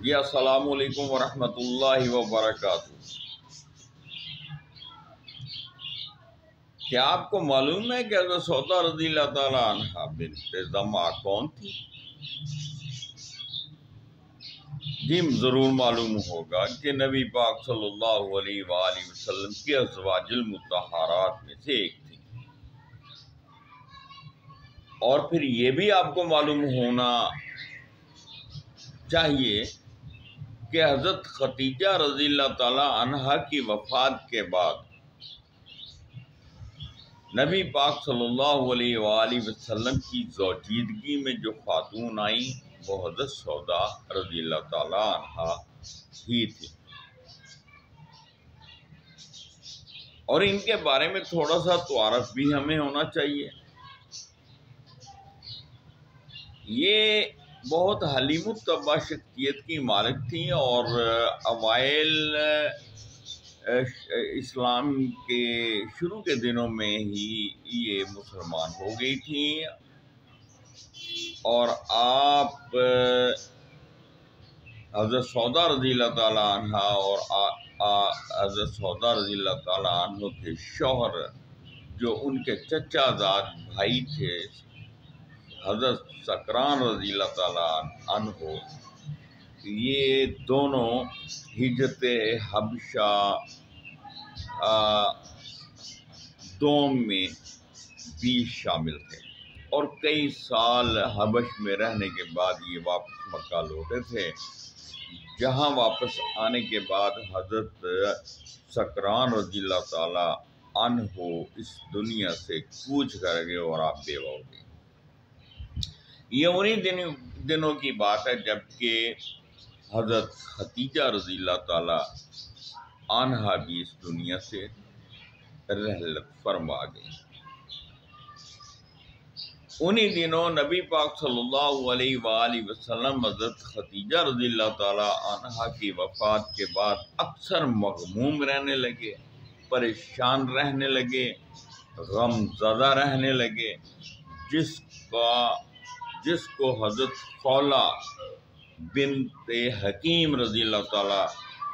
جی السلام علیکم ورحمۃ اللہ وبرکاتہ۔ کیا آپ کو معلوم ہے کہ حضرت سودا رضی اللہ تعالیٰ عنہ بنت زمعہ کون تھی؟ جی ضرور معلوم ہوگا کہ نبی پاک صلی اللہ علیہ وآلہ وسلم کی ازواج المطہرات میں سے ایک تھی۔ اور پھر یہ بھی آپ کو معلوم ہونا چاہیے کہ حضرت خدیجہ رضی اللہ تعالیٰ عنہا کی وفات کے بعد نبی پاک صلی اللہ علیہ وآلہ وسلم کی زوجیدگی میں جو خاتون آئیں وہ حضرت سودا رضی اللہ تعالیٰ عنہا ہی تھی۔ اور ان کے بارے میں تھوڑا سا تعارف بھی ہمیں ہونا چاہیے۔ یہ بہت حلیم الطبع شخصیت کی مالک تھیں اور اوائل اسلام کے شروع کے دنوں میں ہی یہ مسلمان ہو گئی تھیں، اور آپ حضرت سودا رضی اللہ تعالیٰ عنہ اور حضرت سودا رضی اللہ تعالیٰ عنہ کے شوہر جو ان کے چچا زاد بھائی تھے حضرت سکران رضی اللہ تعالیٰ عنہ، یہ دونوں ہجرت حبشہ دوم میں بھی شامل تھے، اور کئی سال حبش میں رہنے کے بعد یہ واپس مکہ لوٹے تھے، جہاں واپس آنے کے بعد حضرت سکران رضی اللہ تعالیٰ عنہ اس دنیا سے کوچ کر گئے اور آپ بیوہ ہو گئے۔ یہ انہی دنوں کی بات ہے جب کہ حضرت خدیجہ رضی اللہ تعالیٰ عنہا بھی اس دنیا سے رحلت فرما گئی۔ انہی دنوں نبی پاک صلی اللہ علیہ وآلہ وسلم حضرت خدیجہ رضی اللہ تعالیٰ عنہا کی وفات کے بعد اکثر مغموم رہنے لگے، پریشان رہنے لگے، غم زدہ رہنے لگے، جس کو حضرت خولہ بنت حکیم رضی اللہ تعالیٰ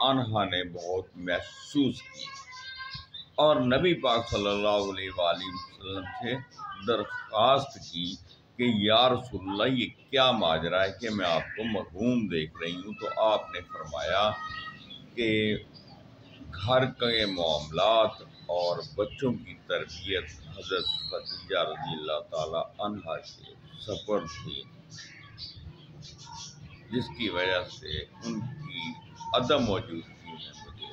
عنہا نے بہت محسوس کی، اور نبی پاک صلی اللہ علیہ وآلہ وسلم سے درخواست کی کہ یا رسول اللہ یہ کیا ماجرا ہے کہ میں آپ کو مغموم دیکھ رہی ہوں۔ تو آپ نے فرمایا کہ گھر کے معاملات اور بچوں کی تربیت حضرت خدیجہ رضی اللہ تعالیٰ عنہا کے سفر تھی، جس کی وجہ سے ان کی عدم موجودگی میں مجھے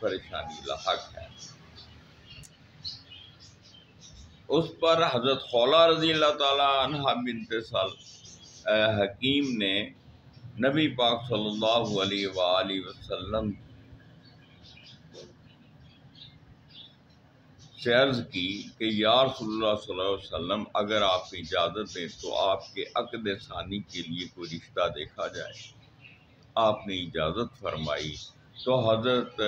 پریشانی لاحق ہے۔ اس پر حضرت خولہ رضی اللہ تعالیٰ عنہ بنت حکیم نے نبی پاک صلی اللہ علیہ وآلہ وسلم سے عرض کی کہ یا رسول اللہ صلی اللہ علیہ وسلم اگر آپ اجازت دیں تو آپ کے عقد ثانی کے لیے کوئی رشتہ دیکھا جائے۔ آپ نے اجازت فرمائی تو حضرت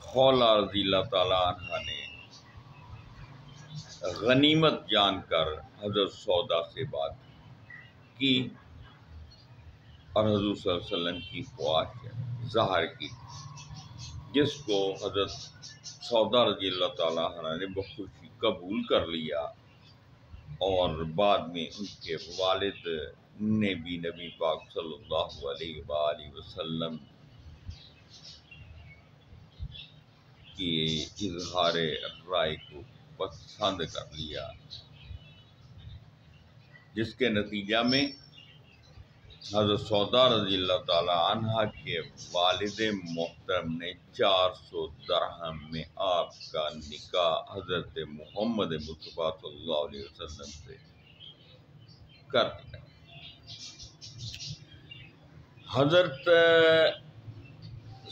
خولہ رضی اللہ تعالیٰ عنہ نے غنیمت جان کر حضرت سودا سے بات کی اور حضور صلی اللہ علیہ وسلم کی خواہش ظاہر کی، جس کو حضرت سودا رضی اللہ تعالیٰ عنہ نے بخوشی قبول کر لیا، اور بعد میں ان کے والد نے بھی نبی پاک صلی اللہ علیہ وآلہ وسلم کی اظہار رائے کو پسند کر لیا، جس کے نتیجہ میں حضرت سودا رضی اللہ تعالیٰ عنہ کے والد محترم نے 400 درہم میں آپ کا نکاح حضرت محمد مصطفیٰ صلی اللہ علیہ وسلم سے کر دیا۔ حضرت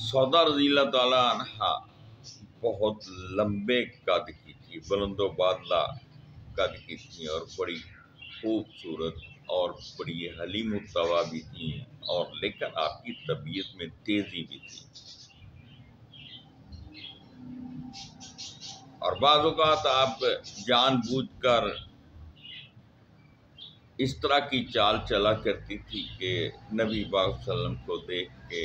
سودا رضی اللہ تعالیٰ عنہ بہت لمبے قد کی تھی، بلند و بالا قد کی تھی، اور بڑی خوبصورت اور بڑی حلیم الطبع بھی تھی، اور لیکن آپ کی طبیعت میں تیزی بھی تھی، اور بعض اوقات آپ جان بوجھ کر اس طرح کی چال چلا کرتی تھی کہ نبی پاک صلی اللہ علیہ وسلم کو دیکھ کے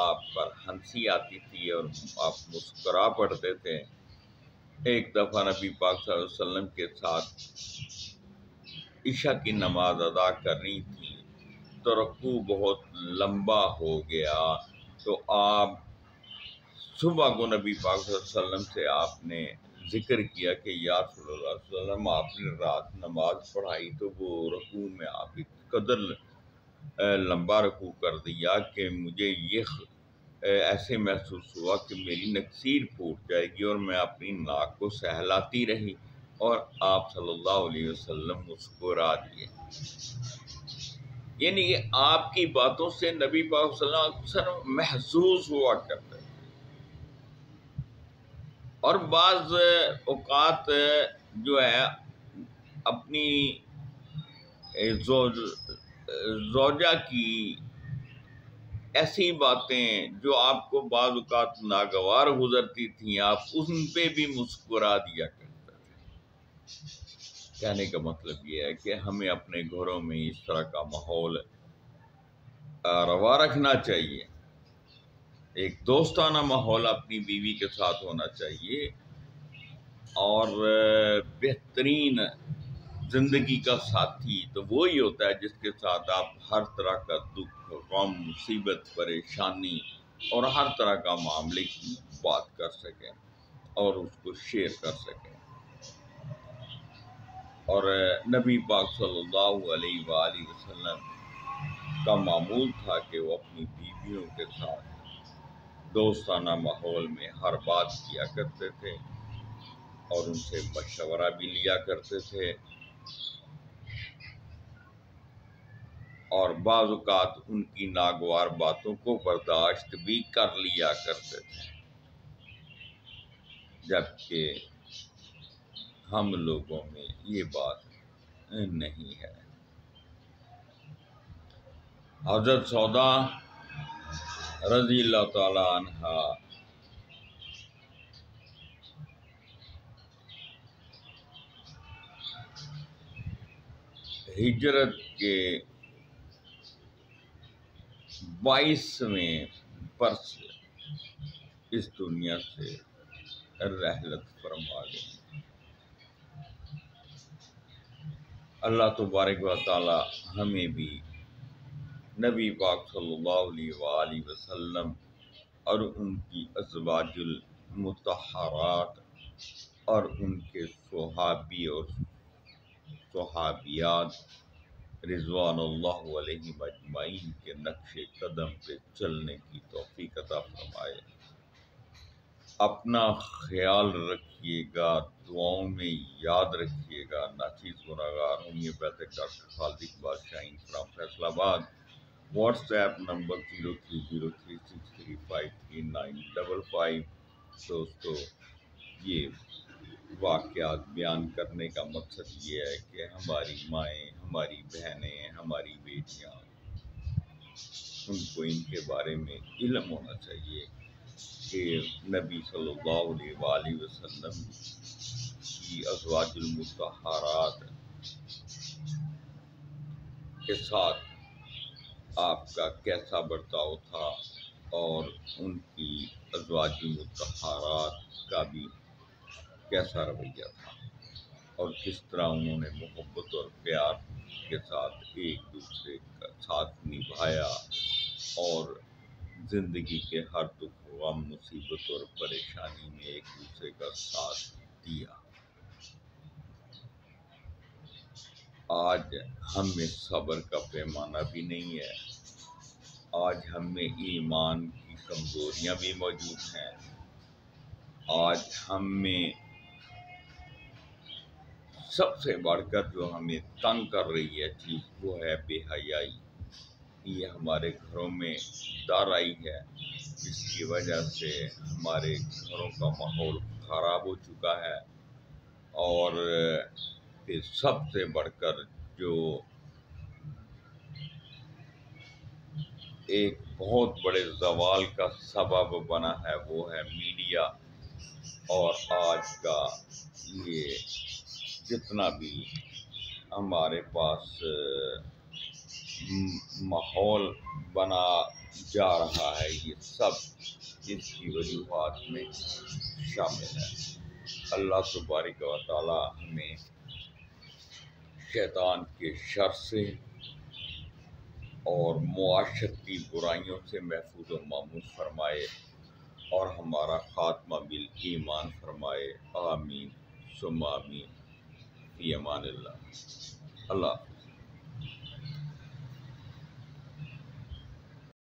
آپ پر ہنسی آتی تھی اور آپ مسکرا پڑتے تھے۔ ایک دفعہ نبی پاک صلی اللہ علیہ وسلم کے ساتھ عشاء کی نماز ادا کرنی تھی تو رکوع بہت لمبا ہو گیا، تو آپ صبح کو نبی پاک صلی اللہ علیہ وسلم سے آپ نے ذکر کیا کہ یا رسول اللہ صلی اللہ علیہ وسلم، آپ نے رات نماز پڑھائی تو وہ رکوع میں آپ اس قدر لمبا رکوع کر دیا کہ مجھے یہ ایسے محسوس ہوا کہ میری نکسیر پھوٹ جائے گی، اور میں اپنی ناک کو سہلاتی رہی اور آپ صلی اللہ علیہ وسلم مسکرا دیے۔ یعنی کہ آپ کی باتوں سے نبی پاک صلی اللہ علیہ وسلم محسوس ہوا کرتے ہیں۔ اور بعض اوقات جو ہے اپنی زوجہ کی ایسی باتیں جو آپ کو بعض اوقات ناگوار گزرتی تھیں، آپ ان پہ بھی مسکرا دیا کرتے تھے۔ کہنے کا مطلب یہ ہے کہ ہمیں اپنے گھروں میں اس طرح کا ماحول روا رکھنا چاہیے، ایک دوستانہ ماحول اپنی بیوی کے ساتھ ہونا چاہیے، اور بہترین زندگی کا ساتھی تو وہی ہوتا ہے جس کے ساتھ آپ ہر طرح کا دکھ، غم، مصیبت، پریشانی اور ہر طرح کا معاملے کی بات کر سکیں اور اس کو شیئر کر سکیں۔ اور نبی پاک صلی اللہ علیہ وآلہ وسلم کا معمول تھا کہ وہ اپنی بیویوں کے ساتھ دوستانہ ماحول میں ہر بات کیا کرتے تھے اور ان سے مشورہ بھی لیا کرتے تھے، اور بعض اوقات ان کی ناگوار باتوں کو برداشت بھی کر لیا کرتے تھے، جبکہ ہم لوگوں میں یہ بات نہیں ہے۔ حضرت سودا رضی اللہ تعالی عنہا ہجرت کے 22ویں برس اس دنیا سے رحلت فرما گئی۔ اللہ تبارک و تعالی ہمیں بھی نبی پاک صلی اللہ علیہ وآلہ وسلم اور ان کی ازواج المطہرات اور ان کے صحابی اور صحابیات رضوان اللہ علیہم اجمعین کے نقش قدم پہ چلنے کی توفیق عطا فرمائے۔ اپنا خیال رکھیے گا، دعاؤں میں یاد رکھیے گا۔ ناچیز گناہگار ہوں، یہ بیت doctor Khalid Iqbal Shaheen from Faisalabad. WhatsApp number 0306353955۔ دوستو، یہ واقعات بیان کرنے کا مقصد یہ ہے کہ ہماری مائیں، ہماری بہنیں، ہماری بیٹیاں، ان کو ان کے بارے میں علم ہونا چاہیے کہ نبی صلی اللہ علیہ وآلہ وسلم کی ازواج المطہرات کے ساتھ آپ کا کیسا برتاؤ تھا، اور ان کی ازواج المطہرات کا بھی کیسا رویہ تھا، اور کس طرح انہوں نے محبت اور پیار کے ساتھ ایک دوسرے کا ساتھ نبھایا اور زندگی کے ہر دکھ، غم، مصیبت اور پریشانی میں ایک دوسرے کا ساتھ دیا۔ آج ہم میں صبر کا پیمانہ بھی نہیں ہے، آج ہم میں ایمان کی کمزوریاں بھی موجود ہیں، آج ہم میں سب سے بڑھ کر جو ہمیں تنگ کر رہی ہے چیز وہ ہے بے حیائی۔ یہ ہمارے گھروں میں دار آئی ہے، جس کی وجہ سے ہمارے گھروں کا ماحول خراب ہو چکا ہے، اور پھر سب سے بڑھ کر جو ایک بہت بڑے زوال کا سبب بنا ہے وہ ہے میڈیا، اور آج کا یہ جتنا بھی ہمارے پاس ماحول بنا جا رہا ہے، یہ سب اس کی وجوہات میں شامل ہے۔ اللہ تبارک و تعالی ہمیں شیطان کے شر سے اور معاشرتی برائیوں سے محفوظ و مامون فرمائے اور ہمارا خاتمہ بالایمان فرمائے۔ آمین ثم آمین۔ فی امان اللہ۔ اللہ حافظ۔